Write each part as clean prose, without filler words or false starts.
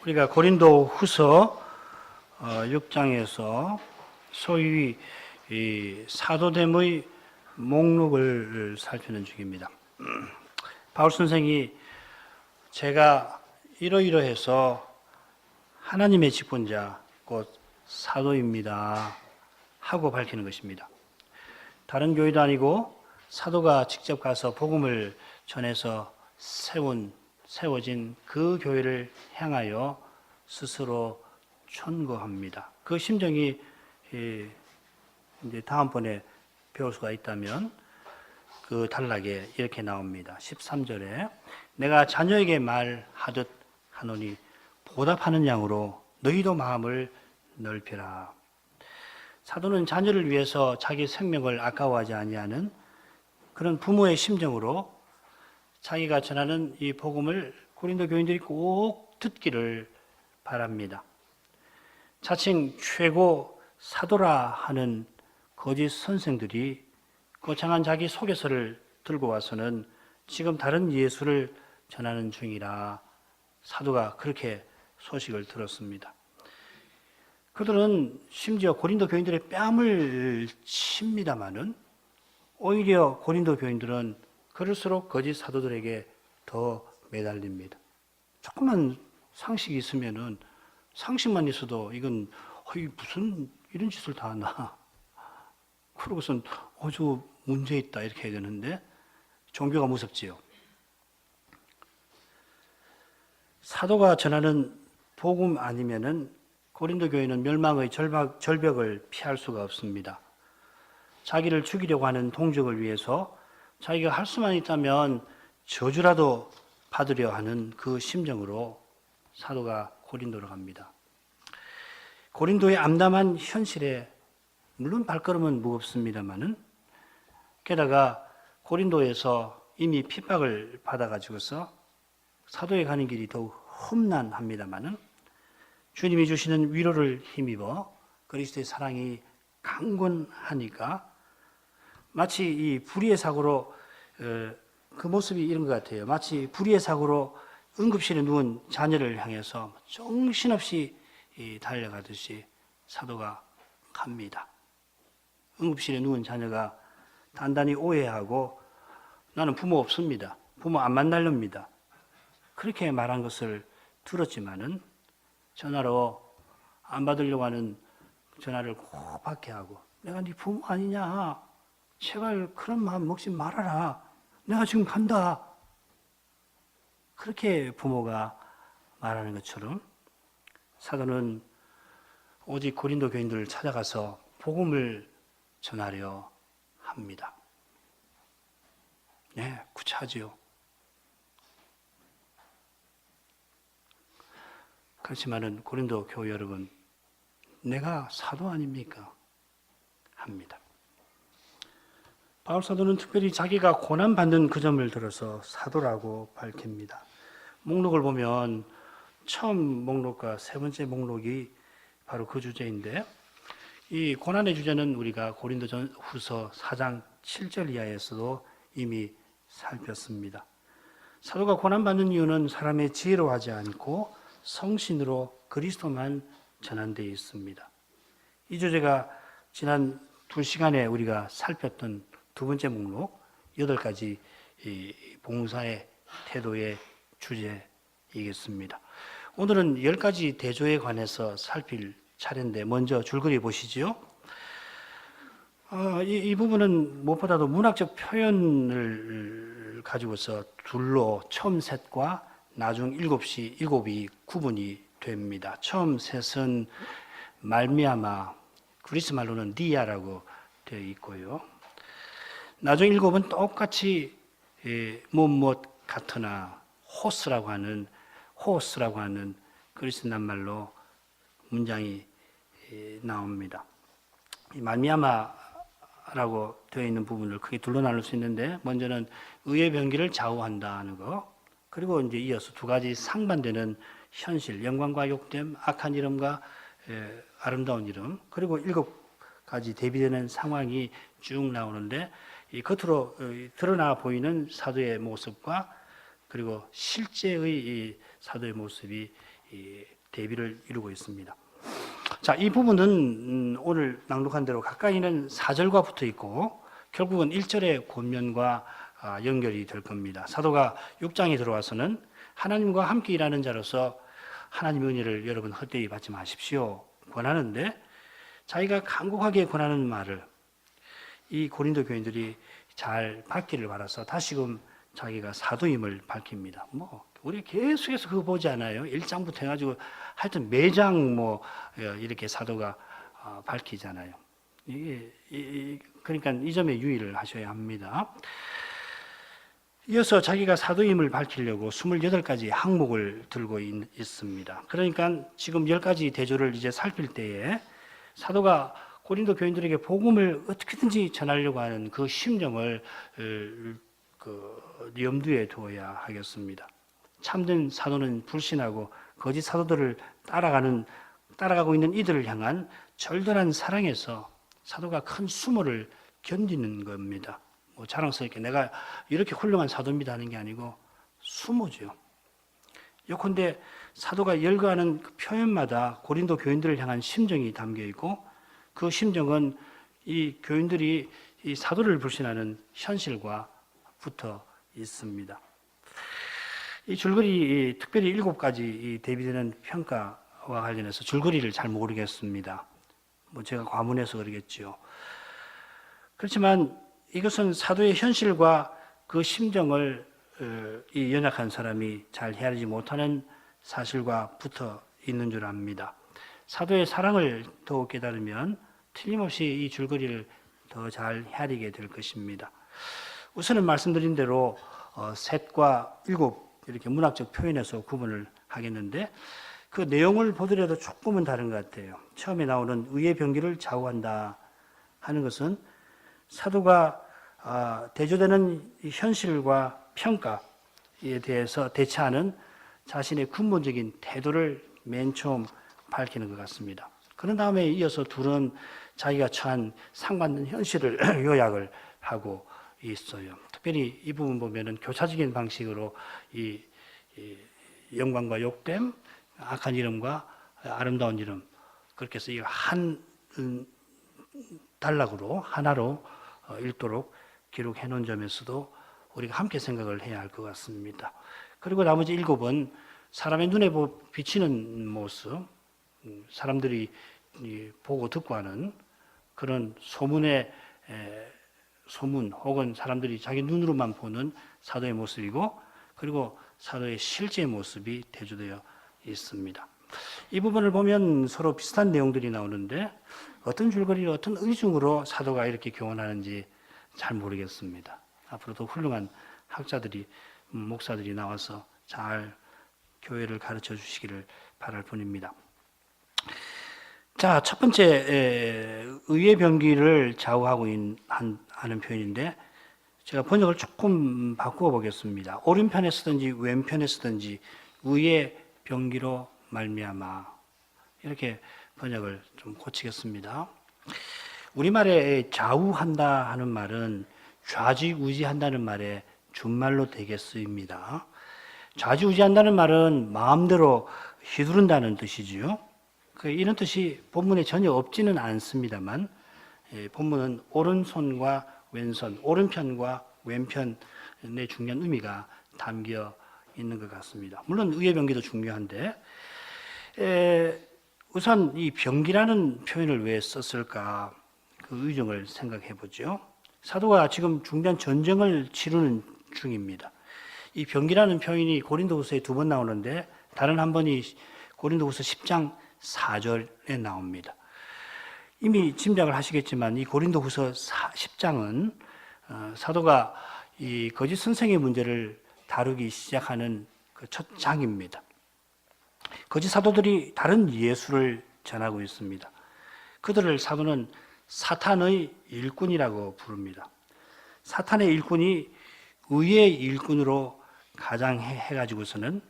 우리가 고린도 후서 6장에서 소위 이 사도됨의 목록을 살피는 중입니다. 바울 선생이 제가 이러이러해서 하나님의 직분자 곧 사도입니다 하고 밝히는 것입니다. 다른 교회도 아니고 사도가 직접 가서 복음을 전해서 세워진 그 교회를 향하여 스스로 천거합니다. 그 심정이 이제 다음번에 배울 수가 있다면 그 단락에 이렇게 나옵니다. 13절에 내가 자녀에게 말하듯 하노니 보답하는 양으로 너희도 마음을 넓히라. 사도는 자녀를 위해서 자기 생명을 아까워하지 아니하는 그런 부모의 심정으로 자기가 전하는 이 복음을 고린도 교인들이 꼭 듣기를 바랍니다. 자칭 최고 사도라 하는 거짓 선생들이 거창한 자기 소개서를 들고 와서는 지금 다른 예수를 전하는 중이라 사도가 그렇게 소식을 들었습니다. 그들은 심지어 고린도 교인들의 뺨을 칩니다마는 오히려 고린도 교인들은 그럴수록 거짓 사도들에게 더 매달립니다. 조금만 상식이 있으면은 상식만 있어도 이건 무슨 이런 짓을 다 하나. 그러고선 저 문제 있다 이렇게 해야 되는데 종교가 무섭지요. 사도가 전하는 복음 아니면은 고린도 교회는 멸망의 절벽을 피할 수가 없습니다. 자기를 죽이려고 하는 동족을 위해서 자기가 할 수만 있다면 저주라도 받으려 하는 그 심정으로 사도가 고린도로 갑니다. 고린도의 암담한 현실에 물론 발걸음은 무겁습니다만은 게다가 고린도에서 이미 핍박을 받아가지고서 사도에 가는 길이 더욱 험난합니다만은 주님이 주시는 위로를 힘입어 그리스도의 사랑이 강건하니까 마치 이 불의의 사고로 그 모습이 이런 것 같아요. 마치 불의의 사고로 응급실에 누운 자녀를 향해서 정신없이 달려가듯이 사도가 갑니다. 응급실에 누운 자녀가 단단히 오해하고 나는 부모 없습니다. 부모 안 만나렵니다. 그렇게 말한 것을 들었지만은 전화로 안 받으려고 하는 전화를 꼭 받게 하고 내가 네 부모 아니냐. 제발 그런 마음 먹지 말아라. 내가 지금 간다. 그렇게 부모가 말하는 것처럼 사도는 오직 고린도 교인들을 찾아가서 복음을 전하려 합니다. 네, 구차하지요. 그렇지만은 고린도 교회 여러분, 내가 사도 아닙니까? 합니다. 바울 사도는 특별히 자기가 고난받는 그 점을 들어서 사도라고 밝힙니다. 목록을 보면 처음 목록과 세 번째 목록이 바로 그 주제인데 이 고난의 주제는 우리가 고린도전후서 4장 7절 이하에서도 이미 살폈습니다. 사도가 고난받는 이유는 사람의 지혜로 하지 않고 성신으로 그리스도만 전한 데 있습니다. 이 주제가 지난 2시간에 우리가 살폈던 두 번째 목록 8가지 봉사의 태도의 주제이겠습니다. 오늘은 10가지 대조에 관해서 살필 차례인데 먼저 줄거리 보시죠. 이 부분은 무엇보다도 문학적 표현을 가지고서 둘로 처음 셋과 나중 일곱이 구분이 됩니다. 처음 셋은 말미암아, 그리스 말로는 디아라고 되어 있고요. 나중 일곱은 똑같이 무엇 같으나 호스라고 하는 그리스 낱말로 문장이 나옵니다. 이 말미암아라고 되어 있는 부분을 크게 둘로 나눌 수 있는데 먼저는 의의 병기를 좌우한다는 거, 그리고 이제 이어서 두 가지 상반되는 현실, 영광과 욕됨, 악한 이름과 아름다운 이름, 그리고 7가지 대비되는 상황이 쭉 나오는데 이 겉으로 드러나 보이는 사도의 모습과 그리고 실제의 이 사도의 모습이 대비를 이루고 있습니다. 자, 이 부분은 오늘 낭독한 대로 가까이는 4절과 붙어 있고 결국은 1절의 권면과 연결이 될 겁니다. 사도가 6장에 들어와서는 하나님과 함께 일하는 자로서 하나님의 은혜를 여러분 헛되이 받지 마십시오 권하는데, 자기가 간곡하게 권하는 말을 이 고린도 교인들이 잘 받기를 바라서 다시금 자기가 사도임을 밝힙니다. 우리 계속해서 그거 보지 않아요? 1장부터 해가지고 하여튼 매장 이렇게 사도가 밝히잖아요. 그러니까 이 점에 유의를 하셔야 합니다. 이어서 자기가 사도임을 밝히려고 28가지 항목을 들고 있습니다. 그러니까 지금 10가지 대조를 이제 살필 때에 사도가 고린도 교인들에게 복음을 어떻게든지 전하려고 하는 그 심정을 염두에 두어야 하겠습니다. 참된 사도는 불신하고 거짓 사도들을 따라가고 있는 이들을 향한 절절한 사랑에서 사도가 큰 수모를 견디는 겁니다. 자랑스럽게 내가 이렇게 훌륭한 사도입니다 하는 게 아니고 수모죠. 요컨대 사도가 열거하는 그 표현마다 고린도 교인들을 향한 심정이 담겨 있고, 그 심정은 이 교인들이 이 사도를 불신하는 현실과 붙어 있습니다. 이 줄거리, 특별히 7가지 대비되는 평가와 관련해서 줄거리를 잘 모르겠습니다. 제가 과문해서 그러겠죠. 그렇지만 이것은 사도의 현실과 그 심정을 이 연약한 사람이 잘 헤아리지 못하는 사실과 붙어 있는 줄 압니다. 사도의 사랑을 더욱 깨달으면 틀림없이 이 줄거리를 더 잘 헤아리게 될 것입니다. 우선은 말씀드린 대로 셋과 일곱 이렇게 문학적 표현에서 구분을 하겠는데, 그 내용을 보더라도 조금은 다른 것 같아요. 처음에 나오는 의의 병기를 좌우한다 하는 것은 사도가 대조되는 현실과 평가에 대해서 대처하는 자신의 근본적인 태도를 맨 처음 밝히는 것 같습니다. 그런 다음에 이어서 둘은 자기가 처한 상받는 현실을 요약을 하고 있어요. 특별히 이 부분 보면은 교차적인 방식으로 이 영광과 욕됨, 악한 이름과 아름다운 이름, 그렇게 해서 이 한 단락으로 하나로 읽도록 기록해 놓은 점에서도 우리가 함께 생각을 해야 할 것 같습니다. 그리고 나머지 7은 사람의 눈에 비치는 모습, 사람들이 보고 듣고 하는 그런 소문 혹은 사람들이 자기 눈으로만 보는 사도의 모습이고, 그리고 사도의 실제 모습이 대조되어 있습니다. 이 부분을 보면 서로 비슷한 내용들이 나오는데 어떤 줄거리를 어떤 의중으로 사도가 이렇게 교훈하는지 잘 모르겠습니다. 앞으로도 훌륭한 학자들이, 목사들이 나와서 잘 교회를 가르쳐 주시기를 바랄 뿐입니다. 자, 첫 번째 의의 병기를 좌우하고 하는 표현인데, 제가 번역을 조금 바꾸어 보겠습니다. 오른편에 쓰든지 왼편에 쓰든지 의의 병기로 말미암아, 이렇게 번역을 좀 고치겠습니다. 우리말에 좌우한다 하는 말은 좌지우지한다는 말에 준말로 되게 쓰입니다. 좌지우지한다는 말은 마음대로 휘두른다는 뜻이지요. 이런 뜻이 본문에 전혀 없지는 않습니다만, 본문은 오른손과 왼손, 오른편과 왼편의 중요한 의미가 담겨 있는 것 같습니다. 물론 의의 병기도 중요한데, 우선 이 병기라는 표현을 왜 썼을까, 그 의정을 생각해 보죠. 사도가 지금 중대한 전쟁을 치르는 중입니다. 이 병기라는 표현이 고린도후서에 2번 나오는데, 다른 한 번이 고린도후서 10장 4절에 나옵니다. 이미 짐작을 하시겠지만 이 고린도후서 10장은 사도가 이 거짓 선생의 문제를 다루기 시작하는 그 첫 장입니다. 거짓 사도들이 다른 예수를 전하고 있습니다. 그들을 사도는 사탄의 일꾼이라고 부릅니다. 사탄의 일꾼이 의의 일꾼으로 가장해가지고서는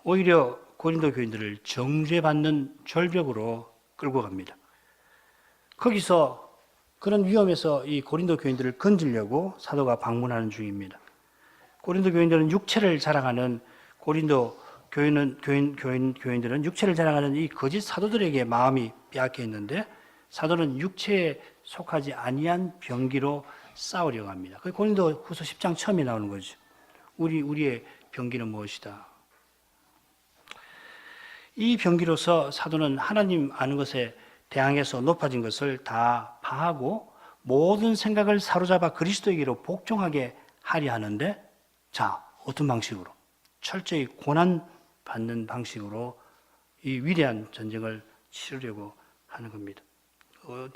오히려 고린도 교인들을 정죄받는 절벽으로 끌고 갑니다. 거기서 그런 위험에서 이 고린도 교인들을 건지려고 사도가 방문하는 중입니다. 고린도 교인들은 육체를 자랑하는 고린도 교인들은 육체를 자랑하는 이 거짓 사도들에게 마음이 빼앗겨 있는데 사도는 육체에 속하지 아니한 병기로 싸우려고 합니다. 그 고린도후서 10장 처음에 나오는 거죠. 우리의 병기는 무엇이다. 이 병기로서 사도는 하나님 아는 것에 대항해서 높아진 것을 다 파하고 모든 생각을 사로잡아 그리스도에게로 복종하게 하려 하는데, 자, 어떤 방식으로? 철저히 고난받는 방식으로 이 위대한 전쟁을 치르려고 하는 겁니다.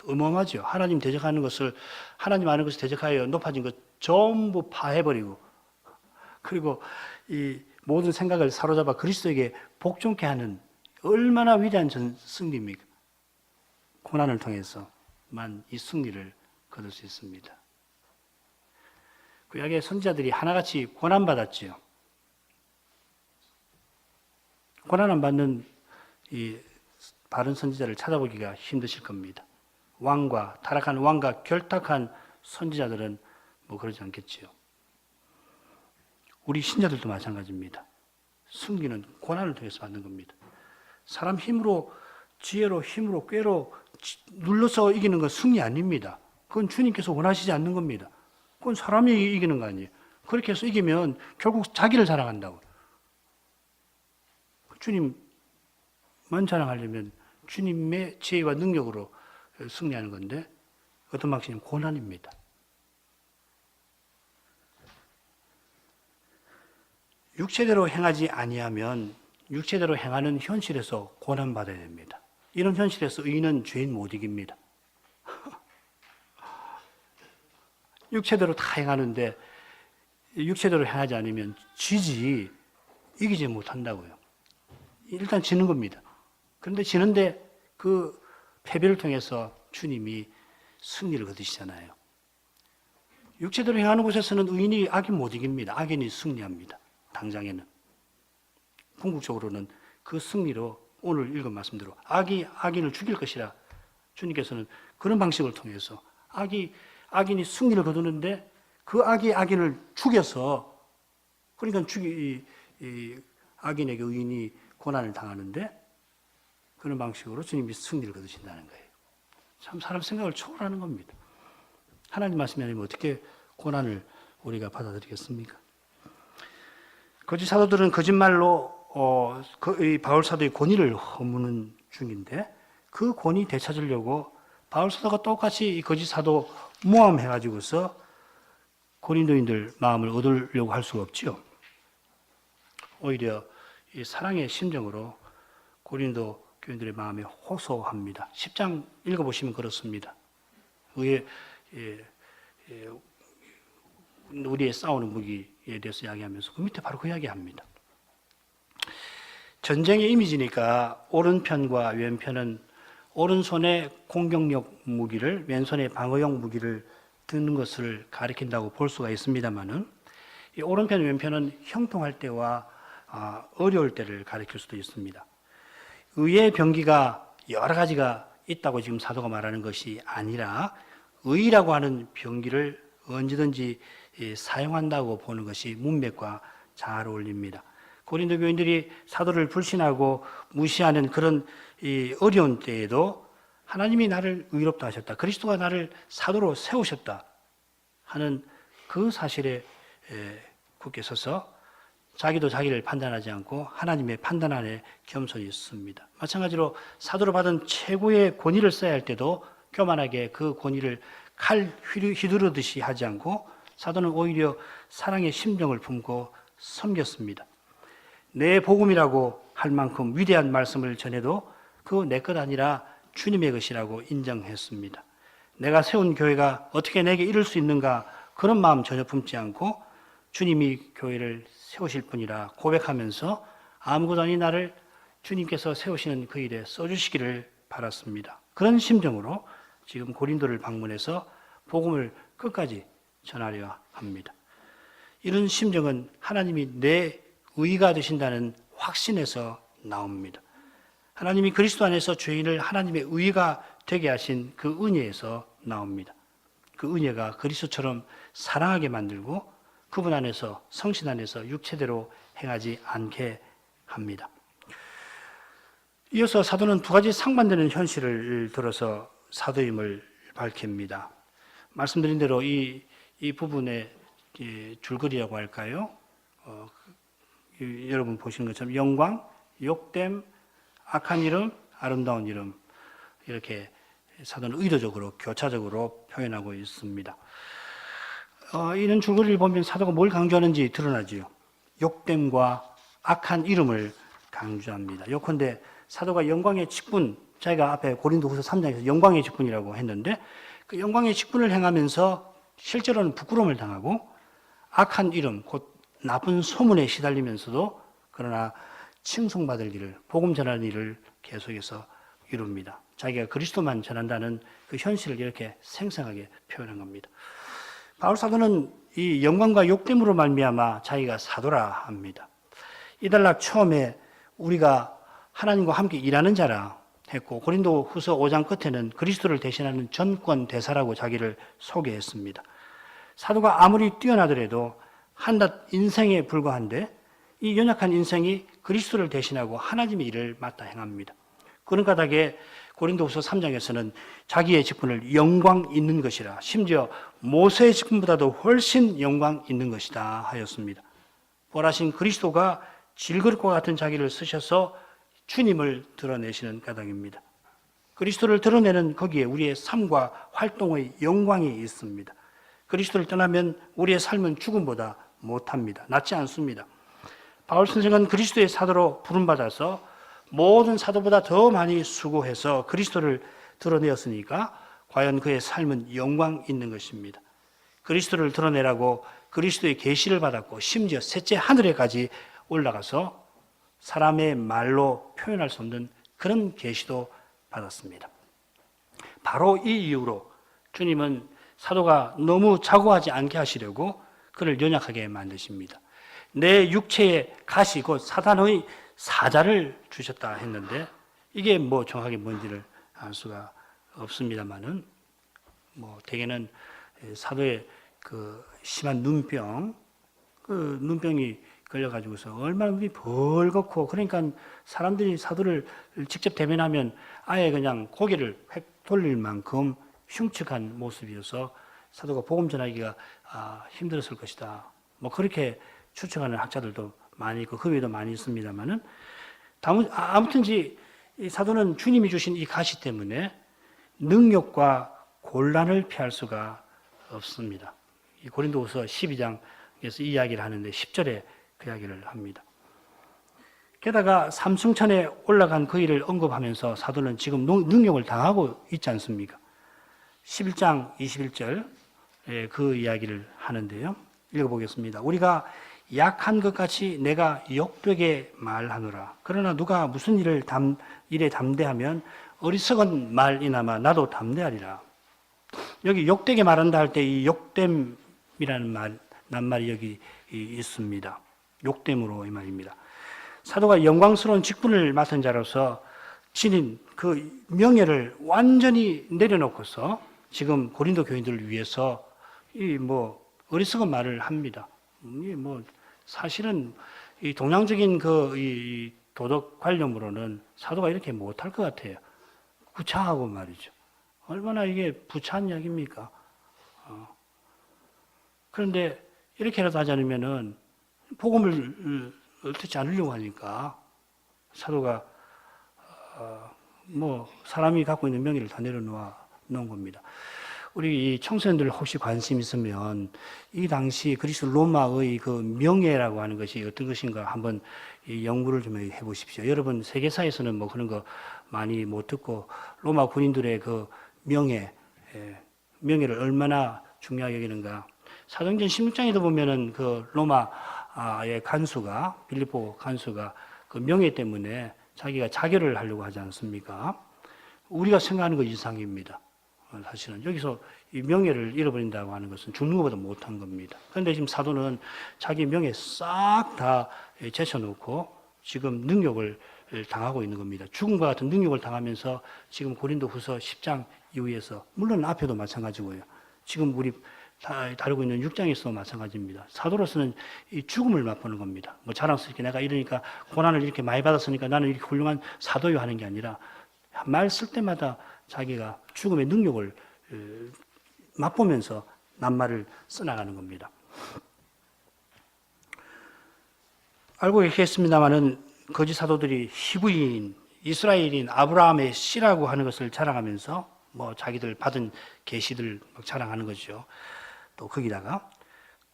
어마어마하죠. 하나님 대적하는 것을, 하나님 아는 것을 대적하여 높아진 것 전부 파해버리고, 그리고 이 모든 생각을 사로잡아 그리스도에게 복종케 하는 얼마나 위대한 승리입니까? 고난을 통해서만 이 승리를 거둘 수 있습니다. 구약의 선지자들이 하나같이 고난받았지요. 고난 안 받는 이 바른 선지자를 찾아보기가 힘드실 겁니다. 타락한 왕과 결탁한 선지자들은 뭐 그러지 않겠지요. 우리 신자들도 마찬가지입니다. 승리는 고난을 통해서 받는 겁니다. 사람 힘으로, 지혜로, 힘으로, 꾀로 눌러서 이기는 건 승리 아닙니다. 그건 주님께서 원하시지 않는 겁니다. 그건 사람이 이기는 거 아니에요. 그렇게 해서 이기면 결국 자기를 자랑한다고. 주님만 자랑하려면 주님의 지혜와 능력으로 승리하는 건데, 어떤 방식이냐면 고난입니다. 육체대로 행하지 아니하면 육체대로 행하는 현실에서 고난받아야 됩니다. 이런 현실에서 의인은 죄인 못 이깁니다. 육체대로 다 행하는데 육체대로 행하지 않으면 지지, 이기지 못한다고요. 일단 지는 겁니다. 그런데 지는데 그 패배를 통해서 주님이 승리를 거두시잖아요. 육체대로 행하는 곳에서는 의인이 악인 못 이깁니다. 악인이 승리합니다. 당장에는. 궁극적으로는 그 승리로 오늘 읽은 말씀대로 악이 악인을 죽일 것이라 주님께서는 그런 방식을 통해서 악인이 승리를 거두는데 그 악이 악인을 죽여서, 그러니까 악인에게 의인이 고난을 당하는데 그런 방식으로 주님이 승리를 거두신다는 거예요. 참 사람 생각을 초월하는 겁니다. 하나님 말씀이 아니면 어떻게 고난을 우리가 받아들이겠습니까? 거짓 사도들은 거짓말로 바울 사도의 권위를 허무는 중인데 그 권위 되찾으려고 바울 사도가 똑같이 이 거짓 사도 모함해가지고서 고린도인들 마음을 얻으려고 할 수가 없지요. 오히려 이 사랑의 심정으로 고린도 교인들의 마음에 호소합니다. 10장 읽어보시면 그렇습니다. 우리의 싸우는 무기에 대해서 이야기하면서 그 밑에 바로 그 이야기합니다. 전쟁의 이미지니까 오른편과 왼편은 오른손에 공격력 무기를, 왼손에 방어용 무기를 드는 것을 가리킨다고 볼 수가 있습니다만은 이 오른편, 왼편은 형통할 때와 어려울 때를 가리킬 수도 있습니다. 의의 병기가 여러 가지가 있다고 지금 사도가 말하는 것이 아니라 의라고 하는 병기를 언제든지 사용한다고 보는 것이 문맥과 잘 어울립니다. 고린도 교인들이 사도를 불신하고 무시하는 그런 어려운 때에도 하나님이 나를 의롭다 하셨다, 그리스도가 나를 사도로 세우셨다 하는 그 사실에 굳게 서서 자기도 자기를 판단하지 않고 하나님의 판단 안에 겸손히 있습니다. 마찬가지로 사도로 받은 최고의 권위를 써야 할 때도 교만하게 그 권위를 칼 휘두르듯이 하지 않고 사도는 오히려 사랑의 심정을 품고 섬겼습니다. 내 복음이라고 할 만큼 위대한 말씀을 전해도 그거 내 것 아니라 주님의 것이라고 인정했습니다. 내가 세운 교회가 어떻게 내게 이룰 수 있는가, 그런 마음 전혀 품지 않고 주님이 교회를 세우실 분이라 고백하면서 아무것도 아닌 나를 주님께서 세우시는 그 일에 써주시기를 바랐습니다. 그런 심정으로 지금 고린도를 방문해서 복음을 끝까지 전하려 합니다. 이런 심정은 하나님이 내 의가 되신다는 확신에서 나옵니다. 하나님이 그리스도 안에서 죄인을 하나님의 의가 되게 하신 그 은혜에서 나옵니다. 그 은혜가 그리스도처럼 사랑하게 만들고 그분 안에서, 성신 안에서 육체대로 행하지 않게 합니다. 이어서 사도는 두 가지 상반되는 현실을 들어서 사도임을 밝힙니다. 말씀드린 대로 이 부분의 줄거리라고 할까요? 여러분 보시는 것처럼 영광, 욕됨, 악한 이름, 아름다운 이름, 이렇게 사도는 의도적으로 교차적으로 표현하고 있습니다. 이런 줄거리를 보면 사도가 뭘 강조하는지 드러나지요. 욕됨과 악한 이름을 강조합니다. 요컨대 사도가 영광의 직분, 자기가 앞에 고린도후서 3장에서 영광의 직분이라고 했는데 그 영광의 직분을 행하면서 실제로는 부끄러움을 당하고 악한 이름, 곧 나쁜 소문에 시달리면서도 그러나 칭송받을 일을, 복음 전하는 일을 계속해서 이룹니다. 자기가 그리스도만 전한다는 그 현실을 이렇게 생생하게 표현한 겁니다. 바울 사도는 이 영광과 욕됨으로 말미암아 자기가 사도라 합니다. 이달락 처음에 우리가 하나님과 함께 일하는 자라 했고 고린도 후서 5장 끝에는 그리스도를 대신하는 전권 대사라고 자기를 소개했습니다. 사도가 아무리 뛰어나더라도 한낱 인생에 불과한데 이 연약한 인생이 그리스도를 대신하고 하나님의 일을 맡아 행합니다. 그런 까닭에 고린도후서 3장에서는 자기의 직분을 영광 있는 것이라, 심지어 모세의 직분보다도 훨씬 영광 있는 것이다 하였습니다. 보라신 그리스도가 질그릇과 같은 자기를 쓰셔서 주님을 드러내시는 까닭입니다. 그리스도를 드러내는 거기에 우리의 삶과 활동의 영광이 있습니다. 그리스도를 떠나면 우리의 삶은 죽음보다 못합니다. 낫지 않습니다. 바울 선생은 그리스도의 사도로 부름받아서 모든 사도보다 더 많이 수고해서 그리스도를 드러내었으니까 과연 그의 삶은 영광 있는 것입니다. 그리스도를 드러내라고 그리스도의 계시를 받았고 심지어 셋째 하늘에까지 올라가서 사람의 말로 표현할 수 없는 그런 계시도 받았습니다. 바로 이 이유로 주님은 사도가 너무 자고하지 않게 하시려고 그를 연약하게 만드십니다. 내 육체의 가시 곧 사단의 사자를 주셨다 했는데 이게 뭐 정확하게 뭔지를 알 수가 없습니다만은 대개는 사도의 그 심한 눈병, 그 눈병이 걸려가지고서 얼마나 눈이 벌겋고 그러니까 사람들이 사도를 직접 대면하면 아예 그냥 고개를 획 돌릴 만큼 흉측한 모습이어서 사도가 복음 전하기가 힘들었을 것이다. 그렇게 추측하는 학자들도 많이 있고 그 외에도 많이 있습니다만은 아무튼지 이 사도는 주님이 주신 이 가시 때문에 능력과 곤란을 피할 수가 없습니다. 이 고린도후서 12장에서 이 이야기를 하는데 10절에 그 이야기를 합니다. 게다가 삼승천에 올라간 그 일을 언급하면서 사도는 지금 능력을 당하고 있지 않습니까? 11장 21절 그 이야기를 하는데요. 읽어보겠습니다. 우리가 약한 것 같이 내가 욕되게 말하노라. 그러나 누가 무슨 일에 담대하면 어리석은 말이나마 나도 담대하리라. 여기 욕되게 말한다 할 때 이 욕됨이라는 낱말이 여기 있습니다. 욕됨으로 이 말입니다. 사도가 영광스러운 직분을 맡은 자로서 지닌 그 명예를 완전히 내려놓고서 지금 고린도 교인들을 위해서 어리석은 말을 합니다. 사실은 이 동양적인 이 도덕 관념으로는 사도가 이렇게 못할 것 같아요. 구차하고 말이죠. 얼마나 이게 부차한 이야기입니까? 그런데 이렇게라도 하지 않으면은 복음을 듣지 않으려고 하니까 사도가 사람이 갖고 있는 명예를 다 내려놓은 겁니다. 우리 이 청소년들 혹시 관심 있으면 이 당시 그리스 로마의 그 명예라고 하는 것이 어떤 것인가 한번 연구를 좀 해보십시오. 여러분 세계사에서는 그런 거 많이 못 듣고 로마 군인들의 그 명예를 얼마나 중요하게 여기는가. 사도행전 16장에도 보면은 그 로마의 간수가 빌립보 간수가 그 명예 때문에 자기가 자결을 하려고 하지 않습니까? 우리가 생각하는 것 이상입니다. 사실은 여기서 이 명예를 잃어버린다고 하는 것은 죽는 것보다 못한 겁니다. 그런데 지금 사도는 자기 명예 싹 다 제쳐놓고 지금 능력을 당하고 있는 겁니다. 죽음과 같은 능력을 당하면서 지금 고린도 후서 10장 이후에서 물론 앞에도 마찬가지고요. 지금 우리 다루고 있는 6장에서도 마찬가지입니다. 사도로서는 이 죽음을 맛보는 겁니다. 뭐 자랑스럽게 내가 이러니까 고난을 이렇게 많이 받았으니까 나는 이렇게 훌륭한 사도요 하는 게 아니라 말 쓸 때마다 자기가 죽음의 능력을 맛보면서 낱말을 써나가는 겁니다. 알고 계시겠습니다마는 거짓 사도들이 히브리인, 이스라엘인 아브라함의 씨라고 하는 것을 자랑하면서 뭐 자기들 받은 계시들 자랑하는 거죠. 또 거기다가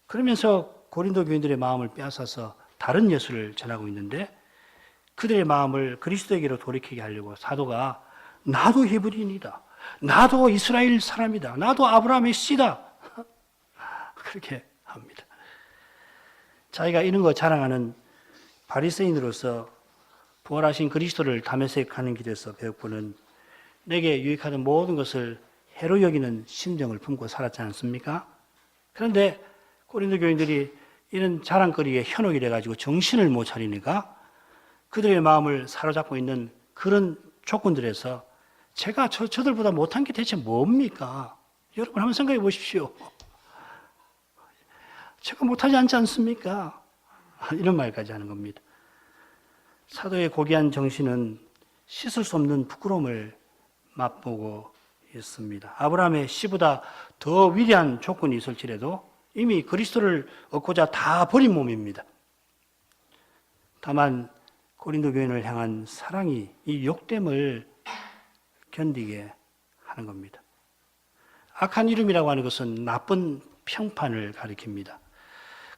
그러면서 고린도 교인들의 마음을 빼앗아서 다른 예수를 전하고 있는데 그들의 마음을 그리스도에게로 돌이키게 하려고 사도가 나도 히브리인이다. 나도 이스라엘 사람이다. 나도 아브라함의 씨다. 그렇게 합니다. 자기가 이런 거 자랑하는 바리새인으로서 부활하신 그리스도를 담에색하는 길에서 배웠고는 내게 유익하는 모든 것을 해로 여기는 심정을 품고 살았지 않습니까? 그런데 고린도 교인들이 이런 자랑거리에 현혹이 돼가지고 정신을 못 차리니까 그들의 마음을 사로잡고 있는 그런 조건들에서 제가 저들보다 못한 게 대체 뭡니까? 여러분 한번 생각해 보십시오. 제가 못하지 않지 않습니까? 이런 말까지 하는 겁니다. 사도의 고귀한 정신은 씻을 수 없는 부끄러움을 맛보고 있습니다. 아브라함의 씨보다 더 위대한 조건이 있을지라도 이미 그리스도를 얻고자 다 버린 몸입니다. 다만 고린도 교인을 향한 사랑이 이 욕됨을 견디게 하는 겁니다. 악한 이름이라고 하는 것은 나쁜 평판을 가리킵니다.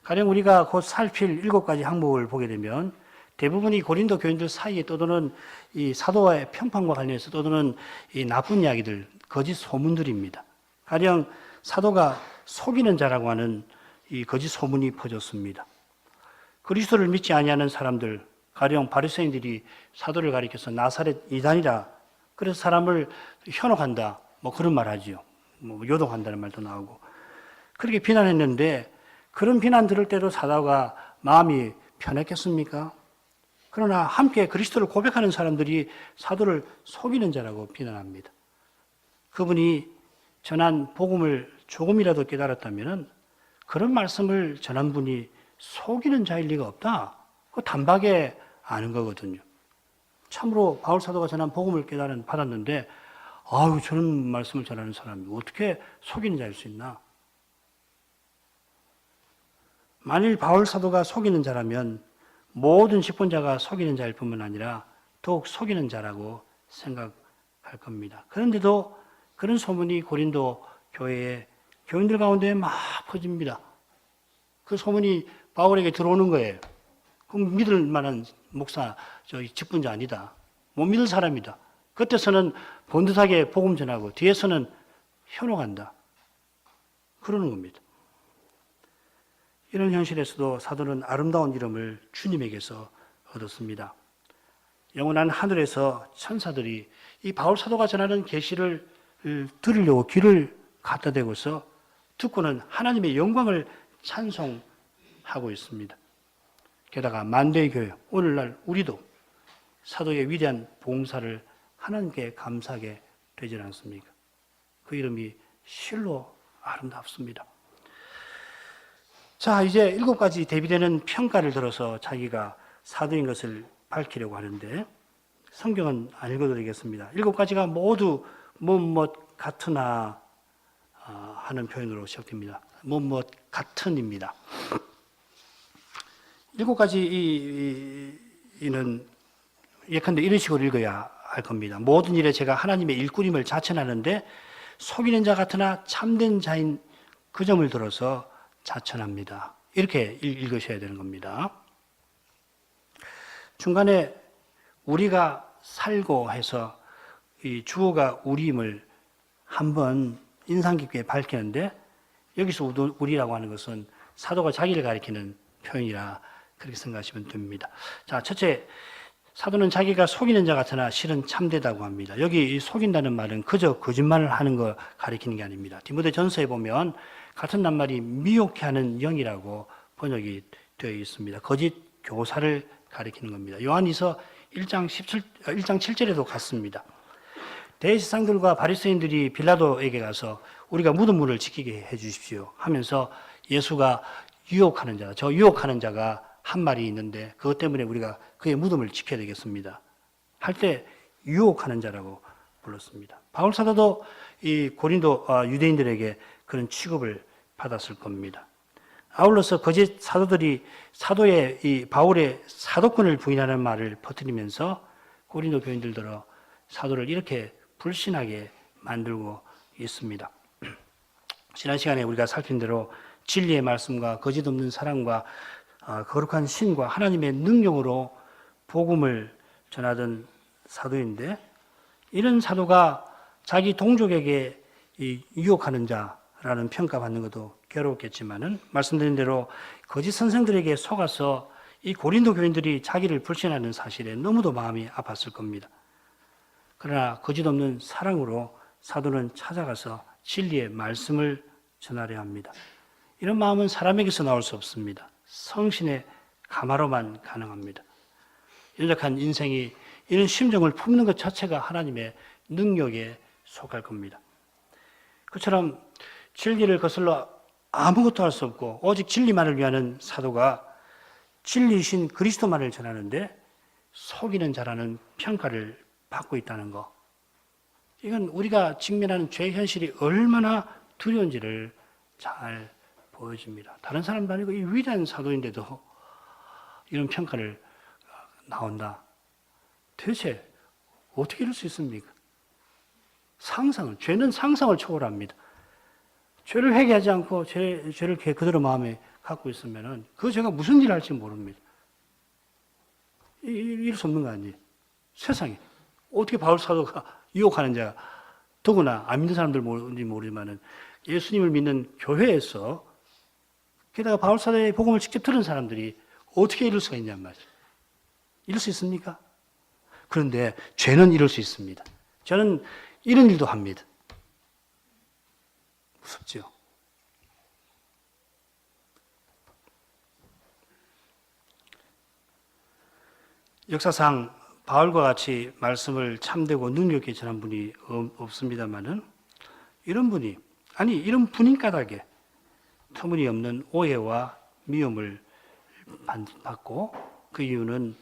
가령 우리가 곧 살필 7가지 항목을 보게 되면 대부분이 고린도 교인들 사이에 떠도는 이 사도와의 평판과 관련해서 떠도는 이 나쁜 이야기들, 거짓 소문들입니다. 가령 사도가 속이는 자라고 하는 이 거짓 소문이 퍼졌습니다. 그리스도를 믿지 아니하는 사람들, 가령 바리새인들이 사도를 가리켜서 나사렛 이단이라 그래서 사람을 현혹한다, 뭐 그런 말 하지요. 뭐 요동한다는 말도 나오고 그렇게 비난했는데 그런 비난 들을 때도 사도가 마음이 편했겠습니까? 그러나 함께 그리스도를 고백하는 사람들이 사도를 속이는 자라고 비난합니다. 그분이 전한 복음을 조금이라도 깨달았다면 그런 말씀을 전한 분이 속이는 자일 리가 없다. 그거 단박에 아는 거거든요. 참으로 바울 사도가 전한 복음을 받았는데 아유 저런 말씀을 전하는 사람이 어떻게 속이는 자일 수 있나? 만일 바울 사도가 속이는 자라면 모든 직분자가 속이는 자일 뿐만 아니라 더욱 속이는 자라고 생각할 겁니다. 그런데도 그런 소문이 고린도 교회의 교인들 가운데 막 퍼집니다. 그 소문이 바울에게 들어오는 거예요. 그럼 믿을 만한 목사, 직분자 아니다. 못 믿을 사람이다. 그때서는 본듯하게 복음 전하고 뒤에서는 현혹한다. 그러는 겁니다. 이런 현실에서도 사도는 아름다운 이름을 주님에게서 얻었습니다. 영원한 하늘에서 천사들이 이 바울 사도가 전하는 계시를 들으려고 귀를 갖다 대고서 듣고는 하나님의 영광을 찬송하고 있습니다. 게다가 만대의 교회, 오늘날 우리도 사도의 위대한 봉사를 하나님께 감사하게 되지 않습니까? 그 이름이 실로 아름답습니다. 자, 이제 7가지 대비되는 평가를 들어서 자기가 사도인 것을 밝히려고 하는데 성경은 안 읽어드리겠습니다. 7가지가 모두 뭐뭇 같으나 하는 표현으로 시작됩니다. 뭐뭇 같은입니다. 7가지 이는 예컨대 이런 식으로 읽어야 할 겁니다. 모든 일에 제가 하나님의 일꾼임을 자천하는데 속이는 자 같으나 참된 자인 그 점을 들어서 자천합니다. 이렇게 읽으셔야 되는 겁니다. 중간에 우리가 살고 해서 이 주어가 우리임을 한번 인상 깊게 밝히는데 여기서 우리라고 하는 것은 사도가 자기를 가리키는 표현이라 그렇게 생각하시면 됩니다. 자, 첫째, 사도는 자기가 속이는 자 같으나 실은 참되다고 합니다. 여기 속인다는 말은 그저 거짓말을 하는 거 가리키는 게 아닙니다. 디모데전서에 보면 같은 낱말이 미혹해 하는 영이라고 번역이 되어 있습니다. 거짓 교사를 가리키는 겁니다. 요한이서 1장 7절에도 같습니다. 대제사장들과 바리새인들이 빌라도에게 가서 우리가 무덤문을 지키게 해 주십시오 하면서 예수가 유혹하는 자, 저 유혹하는 자가 한 말이 있는데 그것 때문에 우리가 그의 무덤을 지켜야 되겠습니다 할 때 유혹하는 자라고 불렀습니다. 바울 사도도 이 고린도 유대인들에게 그런 취급을 받았을 겁니다. 아울러서 거짓 사도들이 사도의 이 바울의 사도권을 부인하는 말을 퍼뜨리면서 고린도 교인들들어 사도를 이렇게 불신하게 만들고 있습니다. 지난 시간에 우리가 살핀 대로 진리의 말씀과 거짓 없는 사랑과 거룩한 신과 하나님의 능력으로 복음을 전하던 사도인데 이런 사도가 자기 동족에게 유혹하는 자라는 평가받는 것도 괴로웠겠지만은 말씀드린 대로 거짓 선생들에게 속아서 이 고린도 교인들이 자기를 불신하는 사실에 너무도 마음이 아팠을 겁니다. 그러나 거짓 없는 사랑으로 사도는 찾아가서 진리의 말씀을 전하려 합니다. 이런 마음은 사람에게서 나올 수 없습니다. 성신의 감화로만 가능합니다. 연약한 인생이 이런 심정을 품는 것 자체가 하나님의 능력에 속할 겁니다. 그처럼 진리를 거슬러 아무것도 할 수 없고 오직 진리만을 위하는 사도가 진리이신 그리스도만을 전하는데 속이는 자라는 평가를 받고 있다는 것. 이건 우리가 직면하는 죄의 현실이 얼마나 두려운지를 잘 보여줍니다. 다른 사람도 아니고 이 위대한 사도인데도 이런 평가를 나온다. 도대체 어떻게 이럴 수 있습니까? 죄는 상상을 초월합니다. 죄를 회개하지 않고 죄를 그대로 마음에 갖고 있으면 그 죄가 무슨 일을 할지 모릅니다. 이럴 수 없는 거 아니에요. 세상에. 어떻게 바울 사도가 유혹하는 자, 더구나 안 믿는 사람들 모르지만은 예수님을 믿는 교회에서 게다가 바울 사도의 복음을 직접 들은 사람들이 어떻게 이럴 수가 있냔 말이에요. 이럴 수 있습니까? 그런데 죄는 이럴 수 있습니다. 저는 이런 일도 합니다. 무섭죠? 역사상 바울과 같이 말씀을 참되고 능력 있게 전한 분이 없습니다만은 이런 분인 까닭에 터무니없는 오해와 미움을 받고 그 이유는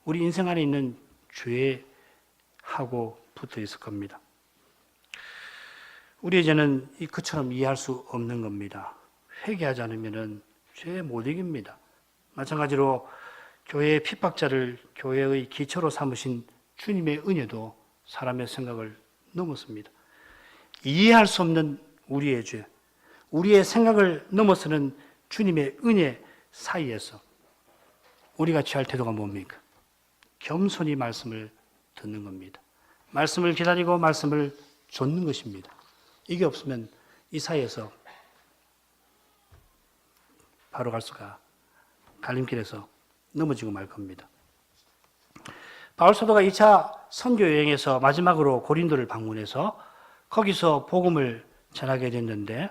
우리 인생 안에 있는 죄하고 붙어 있을 겁니다. 우리의 죄는 그처럼 이해할 수 없는 겁니다. 회개하지 않으면 죄 못 이깁니다. 마찬가지로 교회의 핍박자를 교회의 기초로 삼으신 주님의 은혜도 사람의 생각을 넘었습니다. 이해할 수 없는 우리의 죄, 우리의 생각을 넘어서는 주님의 은혜 사이에서 우리가 취할 태도가 뭡니까? 겸손히 말씀을 듣는 겁니다. 말씀을 기다리고 말씀을 좇는 것입니다. 이게 없으면 이 사이에서 바로 갈 수가 갈림길에서 넘어지고 말 겁니다. 바울 사도가 2차 선교 여행에서 마지막으로 고린도를 방문해서 거기서 복음을 전하게 됐는데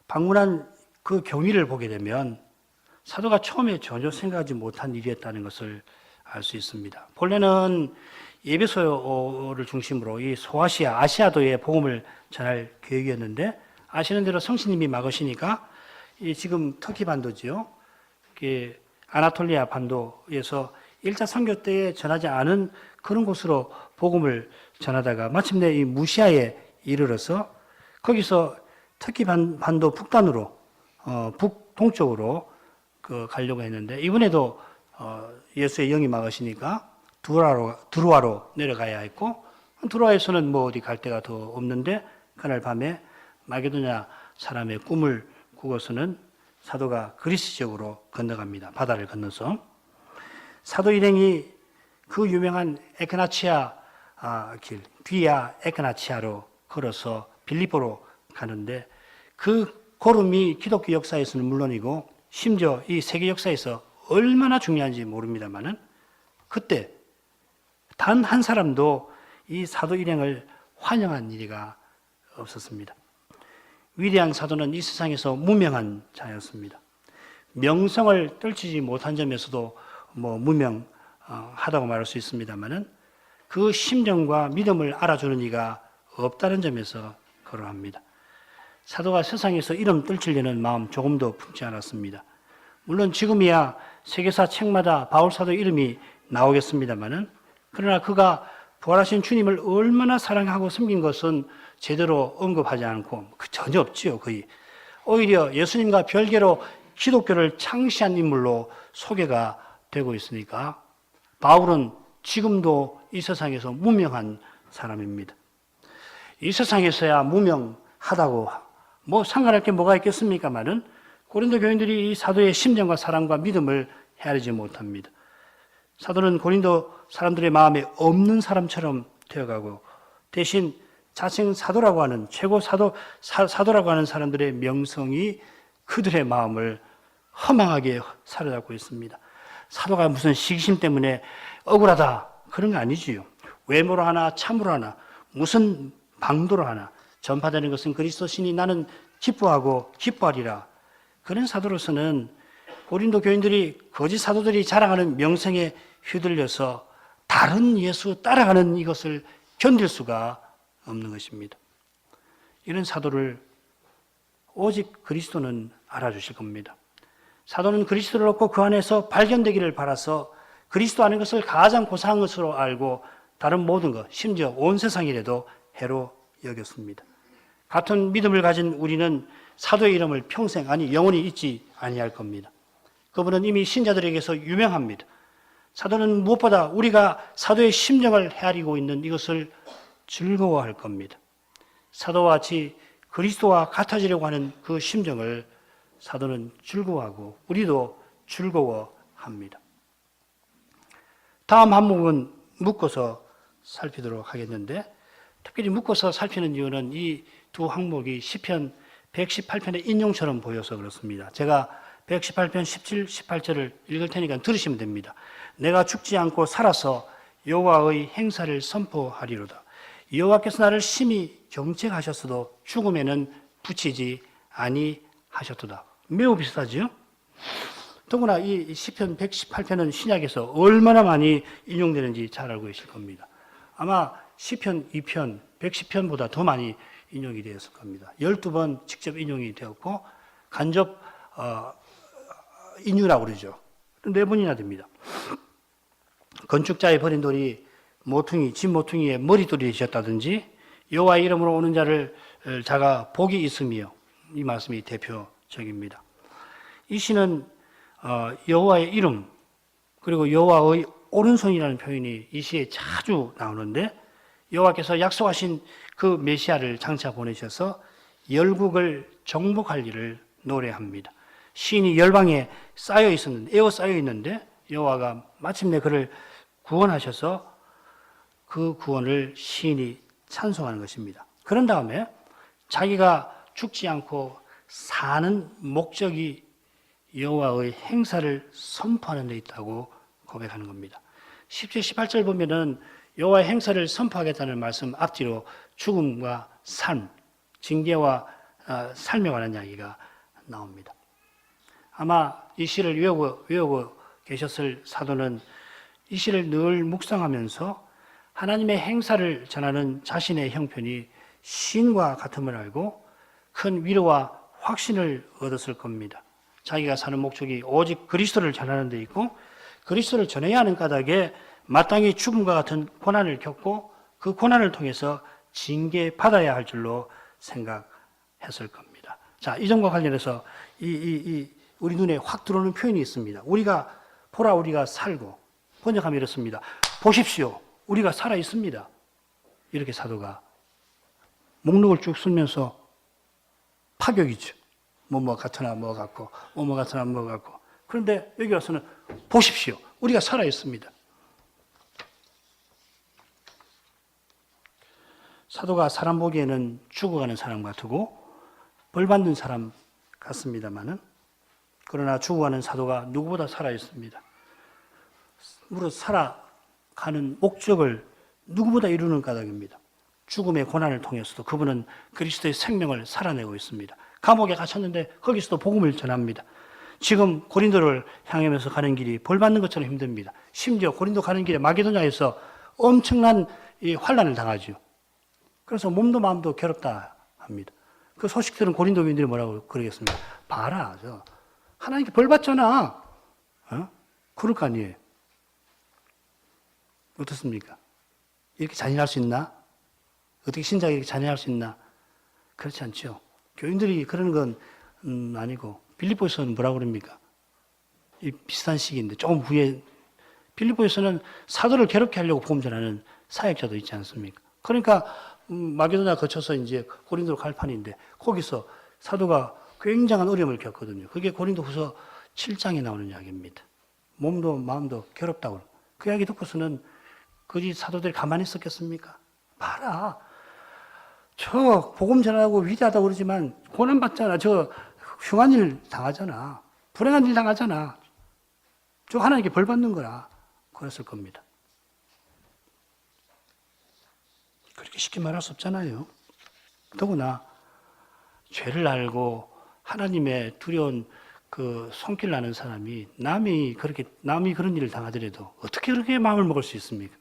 방문한 그 경위를 보게 되면 사도가 처음에 전혀 생각하지 못한 일이었다는 것을 알 수 있습니다. 본래는 에베소를 중심으로 이 소아시아, 아시아도에 복음을 전할 계획이었는데 아시는 대로 성신님이 막으시니까 지금 터키 반도지요. 아나톨리아 반도에서 1차 선교 때에 전하지 않은 그런 곳으로 복음을 전하다가 마침내 이 무시아에 이르러서 거기서 터키 반도 북단으로 북동쪽으로 가려고 했는데 이번에도 예수의 영이 막으시니까 두루아로 내려가야 했고 두루아에서는 뭐 어디 갈 데가 더 없는데 그날 밤에 마게도냐 사람의 꿈을 꾸고서는 사도가 그리스 지역으로 건너갑니다. 바다를 건너서 사도 일행이 그 유명한 에크나치아 길, 귀아 에크나치아로 걸어서 빌립보로 가는데 그 걸음이 기독교 역사에서는 물론이고 심지어 이 세계 역사에서 얼마나 중요한지 모릅니다만은 그때 단 한 사람도 이 사도 일행을 환영한 일이가 없었습니다. 위대한 사도는 이 세상에서 무명한 자였습니다. 명성을 떨치지 못한 점에서도 무명하다고 말할 수 있습니다만은 그 심정과 믿음을 알아주는 이가 없다는 점에서 그러합니다. 사도가 세상에서 이름 떨치려는 마음 조금도 품지 않았습니다. 물론 지금이야 세계사 책마다 바울 사도 이름이 나오겠습니다만은, 그러나 그가 부활하신 주님을 얼마나 사랑하고 섬긴 것은 제대로 언급하지 않고 전혀 없지요. 거의 오히려 예수님과 별개로 기독교를 창시한 인물로 소개가 되고 있으니까 바울은 지금도 이 세상에서 무명한 사람입니다. 이 세상에서야 무명하다고 뭐 상관할 게 뭐가 있겠습니까마는 고린도 교인들이 이 사도의 심정과 사랑과 믿음을 헤아리지 못합니다. 사도는 고린도 사람들의 마음에 없는 사람처럼 되어가고 대신 자칭 사도라고 하는 최고 사도라고 하는 사람들의 명성이 그들의 마음을 허망하게 사로잡고 있습니다. 사도가 무슨 시기심 때문에 억울하다 그런 거 아니지요. 외모로 하나 참으로 하나 무슨 방도로 하나 전파되는 것은 그리스도 신이 나는 기뻐하고 기뻐하리라. 그런 사도로서는 고린도 교인들이 거짓 사도들이 자랑하는 명성에 휘둘려서 다른 예수 따라가는 이것을 견딜 수가 없는 것입니다. 이런 사도를 오직 그리스도는 알아주실 겁니다. 사도는 그리스도를 얻고 그 안에서 발견되기를 바라서 그리스도 아는 것을 가장 고상한 것으로 알고 다른 모든 것, 심지어 온 세상이라도 해로 여겼습니다. 같은 믿음을 가진 우리는 사도의 이름을 평생, 아니 영원히 잊지 아니할 겁니다. 그분은 이미 신자들에게서 유명합니다. 사도는 무엇보다 우리가 사도의 심정을 헤아리고 있는 이것을 즐거워할 겁니다. 사도와 같이 그리스도와 같아지려고 하는 그 심정을 사도는 즐거워하고 우리도 즐거워합니다. 다음 항목은 묶어서 살피도록 하겠는데, 특별히 묶어서 살피는 이유는 이 두 항목이 시편 118편의 인용처럼 보여서 그렇습니다. 제가 118편 17, 18절을 읽을 테니까 들으시면 됩니다. 내가 죽지 않고 살아서 여호와의 행사를 선포하리로다. 여호와께서 나를 심히 경책하셨어도 죽음에는 붙이지 아니하셨도다. 매우 비슷하지요? 더구나 이 시편 118편은 신약에서 얼마나 많이 인용되는지 잘 알고 계실 겁니다. 아마 시편 2편, 110편보다 더 많이 인용이 되었을 겁니다. 12번 직접 인용이 되었고 간접 인유라고 그러죠. 4번이나 됩니다. 건축자의 버린 돌이 모퉁이, 집 모퉁이에 머리돌이 되셨다든지 여호와의 이름으로 오는 자를 자가 복이 있으며, 이 말씀이 대표적입니다. 이 시는 여호와의 이름 그리고 여호와의 오른손이라는 표현이 이 시에 자주 나오는데, 여호와께서 약속하신 그 메시아를 장차 보내셔서 열국을 정복할 일을 노래합니다. 시인이 열방에 쌓여 있었는데, 에워 쌓여 있는데 여호와가 마침내 그를 구원하셔서 그 구원을 시인이 찬송하는 것입니다. 그런 다음에 자기가 죽지 않고 사는 목적이 여호와의 행사를 선포하는 데 있다고 고백하는 겁니다. 10절 18절 보면은 여호와의 행사를 선포하겠다는 말씀 앞뒤로 죽음과 삶, 징계와 삶에 관한 이야기가 나옵니다. 아마 이 시를 외우고 계셨을 사도는 이 시를 늘 묵상하면서 하나님의 행사를 전하는 자신의 형편이 시인과 같음을 알고 큰 위로와 확신을 얻었을 겁니다. 자기가 사는 목적이 오직 그리스도를 전하는 데 있고 그리스도를 전해야 하는 까닭에 마땅히 죽음과 같은 고난을 겪고 그 고난을 통해서 징계받아야 할 줄로 생각했을 겁니다. 자, 이 점과 관련해서 우리 눈에 확 들어오는 표현이 있습니다. 우리가 보라, 우리가 살고, 번역하면 이렇습니다. 보십시오, 우리가 살아 있습니다. 이렇게 사도가 목록을 쭉 쓰면서 파격이죠. 뭐뭐 같으나 뭐 같고, 뭐뭐 같으나 뭐 같고. 그런데 여기 와서는 보십시오, 우리가 살아 있습니다. 사도가 사람 보기에는 죽어가는 사람 같고 벌 받는 사람 같습니다만은, 그러나 죽어가는 사도가 누구보다 살아 있습니다. 무릇 살아가는 목적을 누구보다 이루는 까닭입니다. 죽음의 고난을 통해서도 그분은 그리스도의 생명을 살아내고 있습니다. 감옥에 갇혔는데 거기서도 복음을 전합니다. 지금 고린도를 향하면서 가는 길이 벌 받는 것처럼 힘듭니다. 심지어 고린도 가는 길에 마게도냐에서 엄청난 이 환난을 당하죠. 그래서 몸도 마음도 괴롭다 합니다. 그 소식 들은 고린도 교인들이 뭐라고 그러겠습니까? 봐라, 하나님께 벌 받잖아. 그럴 거 아니에요. 어떻습니까? 이렇게 잔인할 수 있나? 어떻게 신자가 이렇게 잔인할 수 있나? 그렇지 않죠. 교인들이 그러는 건 아니고 빌립보에서는 뭐라고 그럽니까? 이 비슷한 시기인데 조금 후에 빌립보에서는 사도를 괴롭게 하려고 복음 전하는 사역자도 있지 않습니까? 그러니까 마게도냐 거쳐서 이제 고린도로 갈 판인데 거기서 사도가 굉장한 어려움을 겪거든요. 그게 고린도후서 7장에 나오는 이야기입니다. 몸도 마음도 괴롭다고. 그 이야기 듣고서는 거기 사도들이 가만히 있었겠습니까? 봐라. 저 복음 전하고 위대하다고 그러지만 고난 받잖아. 저 흉한 일 당하잖아. 불행한 일 당하잖아. 저 하나님께 벌 받는 거라. 그랬을 겁니다. 그렇게 쉽게 말할 수 없잖아요. 더구나 죄를 알고 하나님의 두려운 그 손길 나는 사람이 남이 그런 일을 당하더라도 어떻게 그렇게 마음을 먹을 수 있습니까?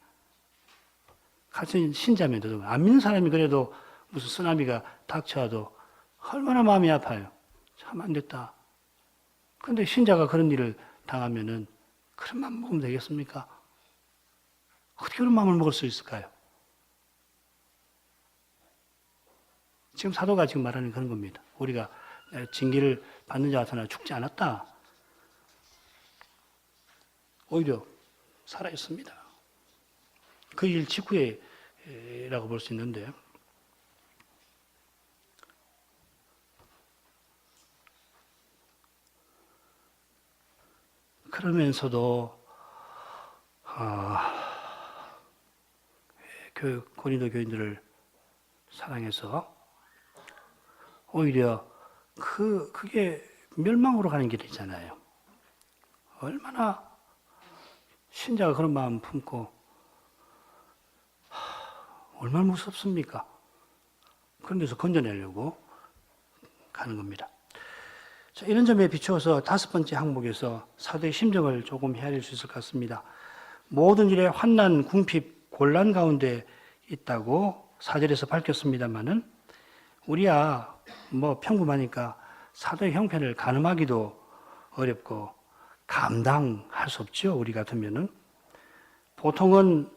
같은 신자면도 안 믿는 사람이 그래도 무슨 쓰나미가 닥쳐와도 얼마나 마음이 아파요. 참 안 됐다. 그런데 신자가 그런 일을 당하면은 그런 마음 먹으면 되겠습니까? 어떻게 그런 마음을 먹을 수 있을까요? 지금 사도가 지금 말하는 그런 겁니다. 우리가 징계를 받는 자 같으나 죽지 않았다. 오히려 살아있습니다. 그 일 직후에라고 볼 수 있는데 그러면서도 고린도 교인들을 사랑해서 오히려 그게 멸망으로 가는 길이 있잖아요. 얼마나 신자가 그런 마음 품고 얼마나 무섭습니까? 그런 데서 건져내려고 가는 겁니다. 자, 이런 점에 비추어서 5번째 항목에서 사도의 심정을 조금 헤아릴 수 있을 것 같습니다. 모든 일에 환난, 궁핍, 곤란 가운데 있다고 4절에서 밝혔습니다마는 우리야 평범하니까 사도의 형편을 가늠하기도 어렵고 감당할 수 없죠. 우리 같으면은 보통은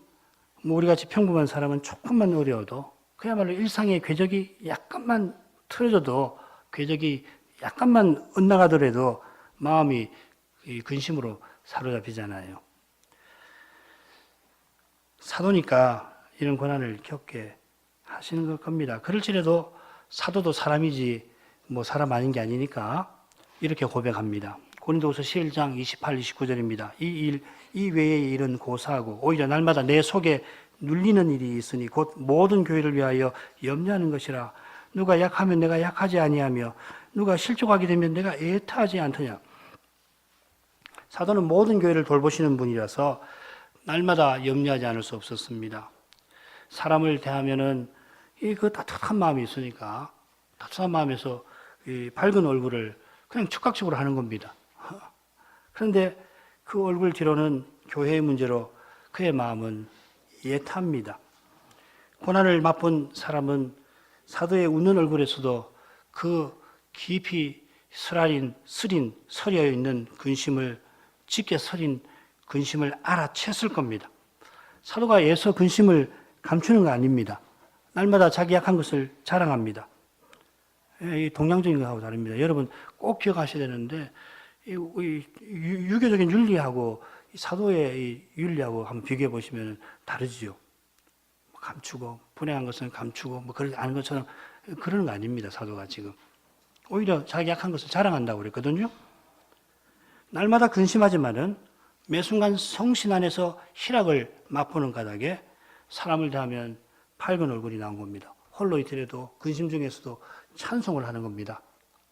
우리 같이 평범한 사람은 조금만 어려워도 그야말로 일상의 궤적이 약간만 틀어져도 궤적이 약간만 엇나가더라도 마음이 근심으로 사로잡히잖아요. 사도니까 이런 고난을 겪게 하시는 걸 겁니다. 그럴지라도 사도도 사람이지 사람 아닌 게 아니니까 이렇게 고백합니다. 고린도후서 11장 28, 29절입니다. 이 외의 일은 고사하고 오히려 날마다 내 속에 눌리는 일이 있으니 곧 모든 교회를 위하여 염려하는 것이라. 누가 약하면 내가 약하지 아니하며 누가 실족하게 되면 내가 애타하지 않더냐. 사도는 모든 교회를 돌보시는 분이라서 날마다 염려하지 않을 수 없었습니다. 사람을 대하면은 그 따뜻한 마음이 있으니까 따뜻한 마음에서 이 밝은 얼굴을 그냥 즉각적으로 하는 겁니다. 그런데 그 얼굴 뒤로는 교회의 문제로 그의 마음은 예타합니다. 고난을 맛본 사람은 사도의 웃는 얼굴에서도 그 깊이 서려 있는 근심을, 짙게 서린 근심을 알아챘을 겁니다. 사도가 애써 근심을 감추는 거 아닙니다. 날마다 자기 약한 것을 자랑합니다. 이 동양적인 것하고 다릅니다. 여러분 꼭 기억하셔야 되는데 유교적인 윤리하고 사도의 이 윤리하고 한번 비교해 보시면 다르지요. 감추고 불행한 것은 감추고 그렇게 아는 것처럼 그러는 거 아닙니다. 사도가 지금 오히려 자기 약한 것을 자랑한다고 그랬거든요. 날마다 근심하지만은 매 순간 성신 안에서 희락을 맛보는 까닭에 사람을 대하면 밝은 얼굴이 나온 겁니다. 홀로 있더라도 근심 중에서도 찬송을 하는 겁니다.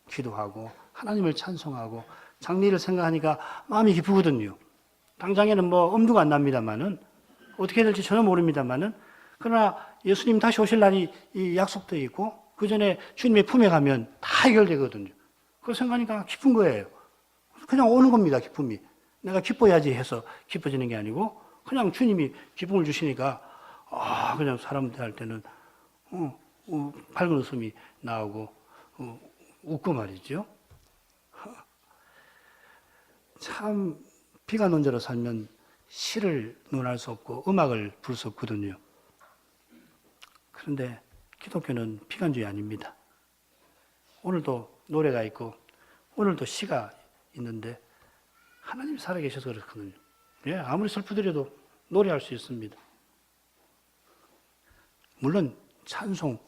기도하고 하나님을 찬송하고 장래를 생각하니까 마음이 기쁘거든요. 당장에는 엄두가 안 납니다만은 어떻게 될지 전혀 모릅니다만은 그러나 예수님 다시 오실 날이 약속되어 있고 그 전에 주님의 품에 가면 다 해결되거든요. 그걸 생각하니까 기쁜 거예요. 그냥 오는 겁니다. 기쁨이. 내가 기뻐야지 해서 기뻐지는 게 아니고 그냥 주님이 기쁨을 주시니까 그냥 사람들 할 때는 밝은 웃음이 나오고 웃고 말이죠. 참 비가 논제로 살면 시를 논할 수 없고 음악을 부를 수 없거든요. 그런데 기독교는 비관주의 아닙니다. 오늘도 노래가 있고 오늘도 시가 있는데 하나님이 살아계셔서 그렇거든요. 예, 아무리 슬프더라도 노래할 수 있습니다. 물론 찬송하게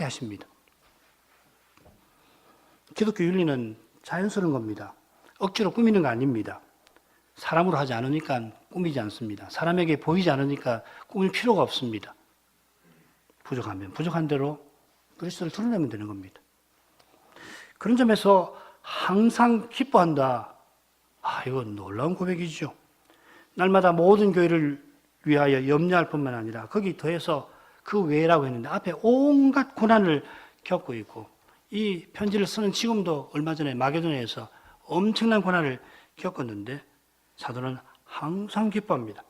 하십니다. 기독교 윤리는 자연스러운 겁니다. 억지로 꾸미는 거 아닙니다. 사람으로 하지 않으니까 꾸미지 않습니다. 사람에게 보이지 않으니까 꾸밀 필요가 없습니다. 부족하면 부족한 대로 그리스도를 드러내면 되는 겁니다. 그런 점에서 항상 기뻐한다. 이건 놀라운 고백이죠. 날마다 모든 교회를 위하여 염려할 뿐만 아니라 거기 더해서 그 외라고 했는데 앞에 온갖 고난을 겪고 있고 이 편지를 쓰는 지금도 얼마 전에 마게도냐에서 엄청난 고난을 겪었는데 사도는 항상 기뻐합니다.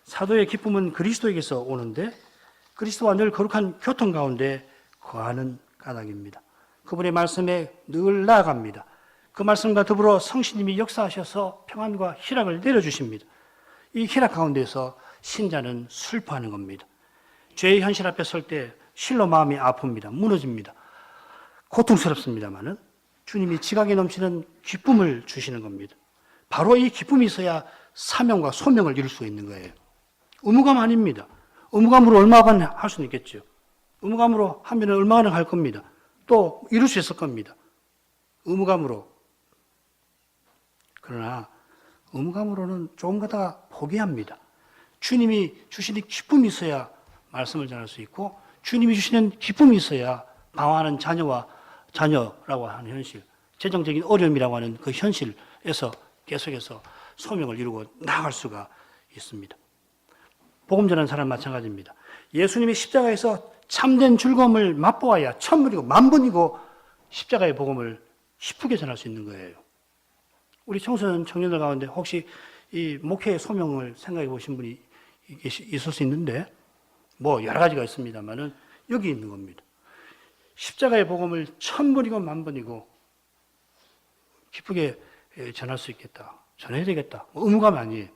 사도의 기쁨은 그리스도에게서 오는데 그리스도와 늘 거룩한 교통 가운데 거하는 까닭입니다. 그분의 말씀에 늘 나아갑니다. 그 말씀과 더불어 성신님이 역사하셔서 평안과 희락을 내려주십니다. 이 희락 가운데서 신자는 슬퍼하는 겁니다. 죄의 현실 앞에 설 때 실로 마음이 아픕니다. 무너집니다. 고통스럽습니다만은 주님이 지각에 넘치는 기쁨을 주시는 겁니다. 바로 이 기쁨이 있어야 사명과 소명을 이룰 수 있는 거예요. 의무감 아닙니다. 의무감으로 얼마간 할 수는 있겠죠. 의무감으로 하면 얼마간 할 겁니다. 또 이룰 수 있을 겁니다. 의무감으로. 그러나 의무감으로는 조금 가다가 포기합니다. 주님이 주시는 기쁨이 있어야 말씀을 전할 수 있고 주님이 주시는 기쁨이 있어야 방황하는 자녀라고 하는 현실, 재정적인 어려움이라고 하는 그 현실에서 계속해서 소명을 이루고 나아갈 수가 있습니다. 복음 전하는 사람 마찬가지입니다. 예수님이 십자가에서 참된 즐거움을 맛보아야 천번이고 만번이고 십자가의 복음을 기쁘게 전할 수 있는 거예요. 우리 청소년 청년들 가운데 혹시 이 목회의 소명을 생각해 보신 분이 있을 수 있는데 뭐 여러 가지가 있습니다만은 여기 있는 겁니다. 십자가의 복음을 천번이고 만번이고 기쁘게 전할 수 있겠다. 전해야 되겠다. 의무감 아니에요.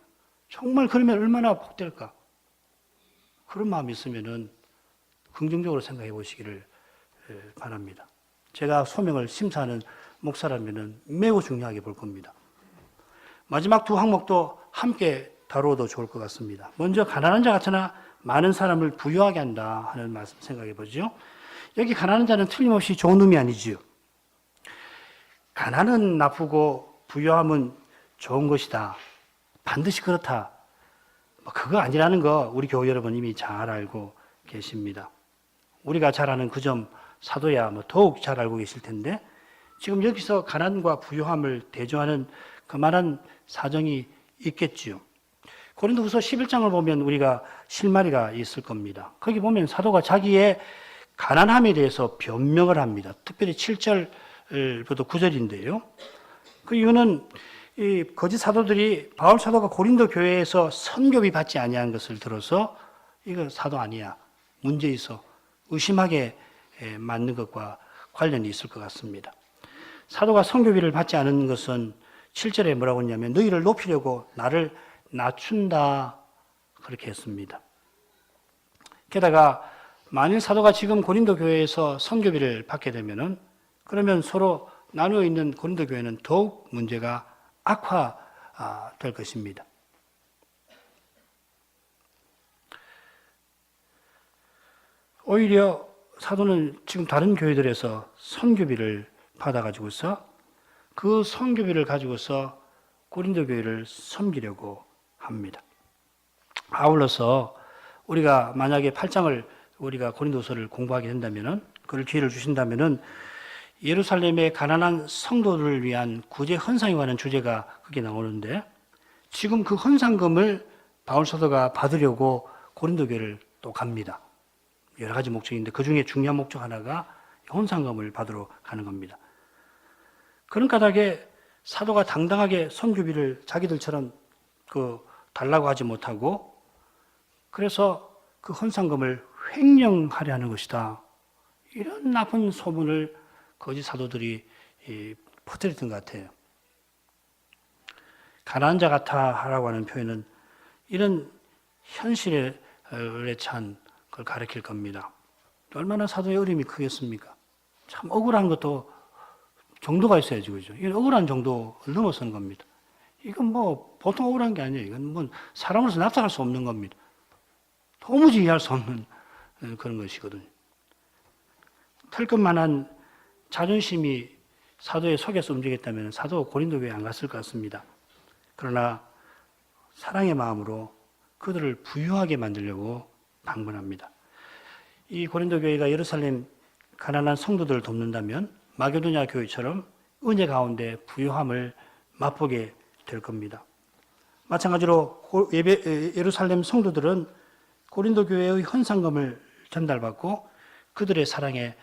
정말 그러면 얼마나 복될까? 그런 마음이 있으면은 긍정적으로 생각해 보시기를 바랍니다. 제가 소명을 심사하는 목사라면은 매우 중요하게 볼 겁니다. 마지막 두 항목도 함께 다루어도 좋을 것 같습니다. 먼저 가난한 자 같으나 많은 사람을 부유하게 한다 하는 말씀 생각해 보죠. 여기 가난한 자는 틀림없이 좋은 의미 아니지요. 가난은 나쁘고 부유함은 좋은 것이다. 반드시 그렇다. 그거 아니라는 거 우리 교회 여러분 이미 잘 알고 계십니다. 우리가 잘 아는 그 점 사도야 더욱 잘 알고 계실 텐데 지금 여기서 가난과 부유함을 대조하는 그만한 사정이 있겠지요. 고린도후서 11장을 보면 우리가 실마리가 있을 겁니다. 거기 보면 사도가 자기의 가난함에 대해서 변명을 합니다. 특별히 7절부터 9절인데요. 그 이유는 이 거짓 사도들이 바울 사도가 고린도 교회에서 선교비 받지 아니한 것을 들어서 이거 사도 아니야. 문제 있어. 의심하게 맞는 것과 관련이 있을 것 같습니다. 사도가 선교비를 받지 않은 것은 7절에 뭐라고 했냐면 너희를 높이려고 나를 낮춘다 그렇게 했습니다. 게다가 만일 사도가 지금 고린도 교회에서 선교비를 받게 되면은 그러면 서로 나누어 있는 고린도 교회는 더욱 문제가 악화될 것입니다. 오히려 사도는 지금 다른 교회들에서 선교비를 받아가지고서 그 선교비를 가지고서 고린도 교회를 섬기려고 합니다. 아울러서 우리가 만약에 8장을 우리가 고린도서를 공부하게 된다면은 그걸 기회를 주신다면은 예루살렘의 가난한 성도를 위한 구제 헌상에 관한 주제가 그게 나오는데 지금 그 헌상금을 바울 사도가 받으려고 고린도 교회를 또 갑니다. 여러 가지 목적인데 그 중에 중요한 목적 하나가 헌상금을 받으러 가는 겁니다. 그런 까닭에 사도가 당당하게 선교비를 자기들처럼 그 달라고 하지 못하고 그래서 그 헌상금을 횡령하려 하는 것이다. 이런 나쁜 소문을 거짓 사도들이 퍼뜨렸던 것 같아요. 가난한 자 같아라고 하는 표현은 이런 현실에 찬 걸 가리킬 겁니다. 얼마나 사도의 어려움이 크겠습니까? 참 억울한 것도 정도가 있어야지, 그죠? 이건 억울한 정도를 넘어서는 겁니다. 이건 뭐 보통 억울한 게 아니에요. 이건 뭐 사람으로서 납득할 수 없는 겁니다. 도무지 이해할 수 없는 그런 것이거든요. 털끝만한 자존심이 사도의 속에서 움직였다면 사도 고린도 교회에 안 갔을 것 같습니다. 그러나 사랑의 마음으로 그들을 부유하게 만들려고 방문합니다. 이 고린도 교회가 예루살렘 가난한 성도들을 돕는다면 마게도냐 교회처럼 은혜 가운데 부유함을 맛보게 될 겁니다. 마찬가지로 예루살렘 성도들은 고린도 교회의 헌상금을 전달받고 그들의 사랑에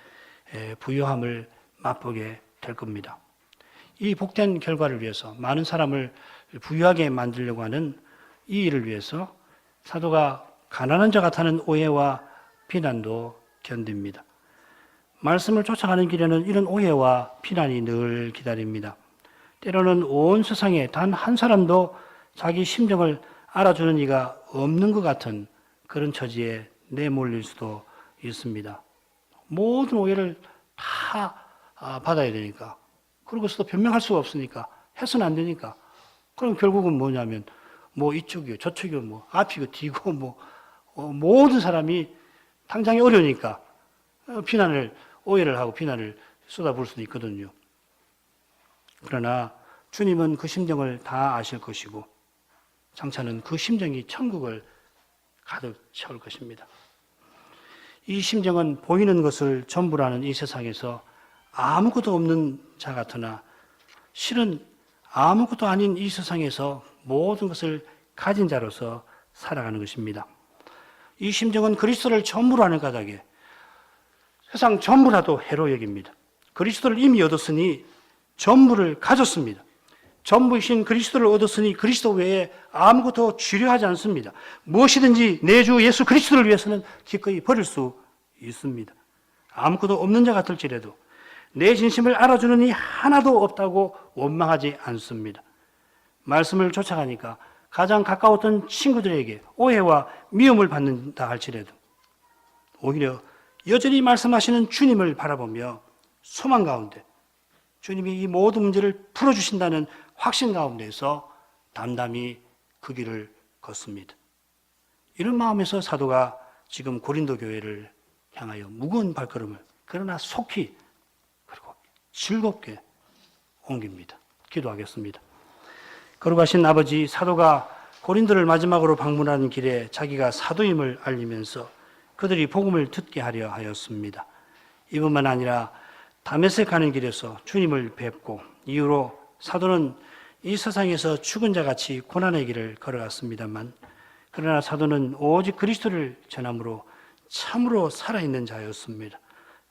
부유함을 맛보게 될 겁니다. 이 복된 결과를 위해서 많은 사람을 부유하게 만들려고 하는 이 일을 위해서 사도가 가난한 자 같다는 오해와 비난도 견딥니다. 말씀을 쫓아가는 길에는 이런 오해와 비난이 늘 기다립니다. 때로는 온 세상에 단 한 사람도 자기 심정을 알아주는 이가 없는 것 같은 그런 처지에 내몰릴 수도 있습니다. 모든 오해를 다 받아야 되니까. 그러고서도 변명할 수가 없으니까. 해서는 안 되니까. 그럼 결국은 뭐냐면, 뭐 이쪽이요, 저쪽이요, 뭐 앞이고 뒤고, 모든 사람이 당장이 어려우니까 오해를 하고 비난을 쏟아부을 수도 있거든요. 그러나 주님은 그 심정을 다 아실 것이고, 장차는 그 심정이 천국을 가득 채울 것입니다. 이 심정은 보이는 것을 전부라는 이 세상에서 아무것도 없는 자 같으나 실은 아무것도 아닌 이 세상에서 모든 것을 가진 자로서 살아가는 것입니다. 이 심정은 그리스도를 전부로 하는 까닭에 세상 전부라도 해로 여깁니다. 그리스도를 이미 얻었으니 전부를 가졌습니다. 전부이신 그리스도를 얻었으니 그리스도 외에 아무것도 주려하지 않습니다. 무엇이든지 내 주 예수 그리스도를 위해서는 기꺼이 버릴 수 있습니다. 아무것도 없는 자 같을지라도 내 진심을 알아주는 이 하나도 없다고 원망하지 않습니다. 말씀을 쫓아가니까 가장 가까웠던 친구들에게 오해와 미움을 받는다 할지라도 오히려 여전히 말씀하시는 주님을 바라보며 소망 가운데 주님이 이 모든 문제를 풀어주신다는 확신 가운데서 담담히 그 길을 걷습니다. 이런 마음에서 사도가 지금 고린도 교회를 향하여 무거운 발걸음을 그러나 속히 그리고 즐겁게 옮깁니다. 기도하겠습니다. 거룩하신 아버지, 사도가 고린도를 마지막으로 방문하는 길에 자기가 사도임을 알리면서 그들이 복음을 듣게 하려 하였습니다. 이뿐만 아니라 다메섹 가는 길에서 주님을 뵙고 이후로 사도는 이 세상에서 죽은 자같이 고난의 길을 걸어갔습니다만 그러나 사도는 오직 그리스도를 전함으로 참으로 살아있는 자였습니다.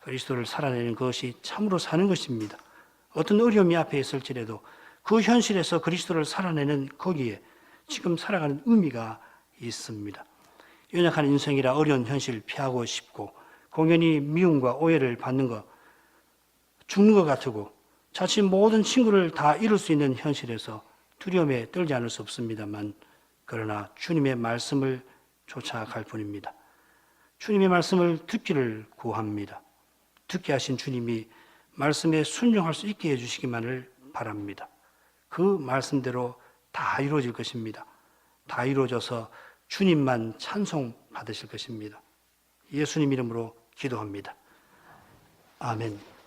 그리스도를 살아내는 것이 참으로 사는 것입니다. 어떤 어려움이 앞에 있을지라도 그 현실에서 그리스도를 살아내는 거기에 지금 살아가는 의미가 있습니다. 연약한 인생이라 어려운 현실 피하고 싶고 공연히 미움과 오해를 받는 것, 죽는 것 같고 자칫 모든 친구를 다 잃을 수 있는 현실에서 두려움에 떨지 않을 수 없습니다만 그러나 주님의 말씀을 쫓아갈 뿐입니다. 주님의 말씀을 듣기를 구합니다. 듣게 하신 주님이 말씀에 순종할 수 있게 해주시기만을 바랍니다. 그 말씀대로 다 이루어질 것입니다. 다 이루어져서 주님만 찬송 받으실 것입니다. 예수님 이름으로 기도합니다. 아멘.